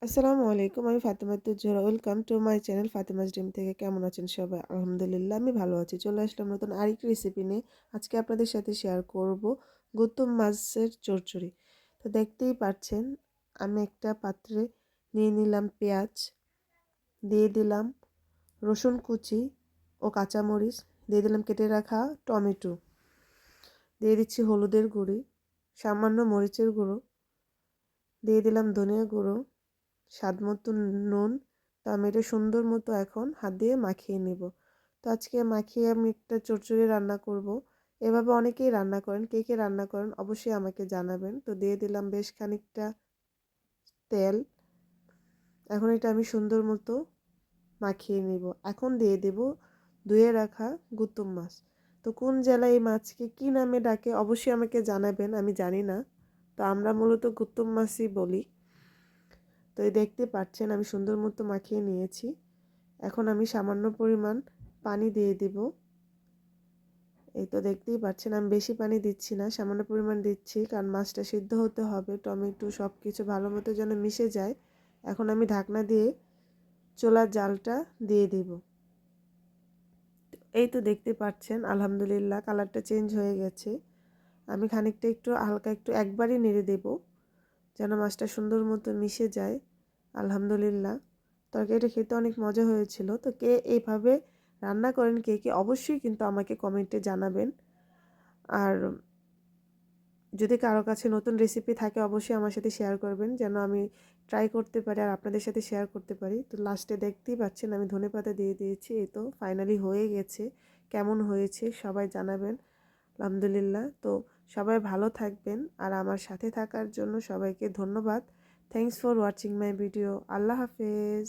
আসসালামু আলাইকুম। আমি Fatematuz Zohra. Welcome to my channel Fatema's dream থেকে। কেমন আছেন সবাই? আলহামদুলিল্লাহ আমি ভালো আছি। চলে আসলাম নতুন আরেকটি রেসিপি নিয়ে। আজকে আপনাদের সাথে শেয়ার করব গুতুম মাছের চচ্চড়ি। তো দেখতেই পাচ্ছেন আমি একটা পাত্রে নিয়ে নিলাম পেঁয়াজ, দিয়ে দিলাম রসুন কুচি ও কাঁচামরিচ, দিয়ে দিলাম কেটে রাখা টমেটো, দিয়ে দিচ্ছি হলুদের গুঁড়ি, সামান্য মরিচের গুঁড়ো, দিয়ে দিলাম ধনিয়া গুঁড়ো, স্বাদ মতো নুন। তো আমি এটা সুন্দর মতো এখন হাত দিয়ে মাখিয়ে নেব। তো আজকে মাখিয়ে আমি একটা চচ্চড়ি রান্না করব। এভাবে অনেকেই রান্না করেন, কে কে রান্না করেন অবশ্যই আমাকে জানাবেন। তো দিয়ে দিলাম বেশ খানিকটা তেল। এখন এটা আমি সুন্দর মতো মাখিয়ে নেব। এখন দিয়ে দেব ধুয়ে রাখা গুতুম মাছ। তো কোন জেলায় এই মাছকে কী নামে ডাকে অবশ্যই আমাকে জানাবেন, আমি জানি না। তো আমরা মূলত গুতুম মাছই বলি। তো এই দেখতে পাচ্ছেন আমি সুন্দর মতো মাখিয়ে নিয়েছি। এখন আমি সামান্য পরিমাণ পানি দিয়ে দেব। এই তো দেখতেই পাচ্ছেন আমি বেশি পানি দিচ্ছি না, সামান্য পরিমাণ দিচ্ছি, কারণ মাছটা সিদ্ধ হতে হবে, টমেটো সব কিছু ভালো মতো যেন মিশে যায়। এখন আমি ঢাকনা দিয়ে চুলার জালটা দিয়ে দেব। এই তো দেখতে পাচ্ছেন আলহামদুলিল্লাহ কালারটা চেঞ্জ হয়ে গেছে। আমি খানিকটা একটু হালকা একটু একবারই নেড়ে দেব যেন মাছটা সুন্দর মতো মিশে যায়। আলহামদুলিল্লাহ তরকারিটা খেতে অনেক মজা হয়েছিল। তো কে এইভাবে রান্না করেন কে কে অবশ্যই কিন্তু আমাকে কমেন্টে জানাবেন। আর যদি কারো কাছে নতুন রেসিপি থাকে অবশ্যই আমার সাথে শেয়ার করবেন যেন আমি ট্রাই করতে পারি আর আপনাদের সাথে শেয়ার করতে পারি। তো লাস্টে দেখতেই পাচ্ছেন আমি ধনেপাতা দিয়ে দিয়েছি। এই তো ফাইনালি হয়ে গেছে। কেমন হয়েছে সবাই জানাবেন। আলহামদুলিল্লাহ। তো সবাই ভালো থাকবেন আর আমার সাথে থাকার জন্য সবাইকে ধন্যবাদ। Thanks for watching my video. Allah হাফেজ।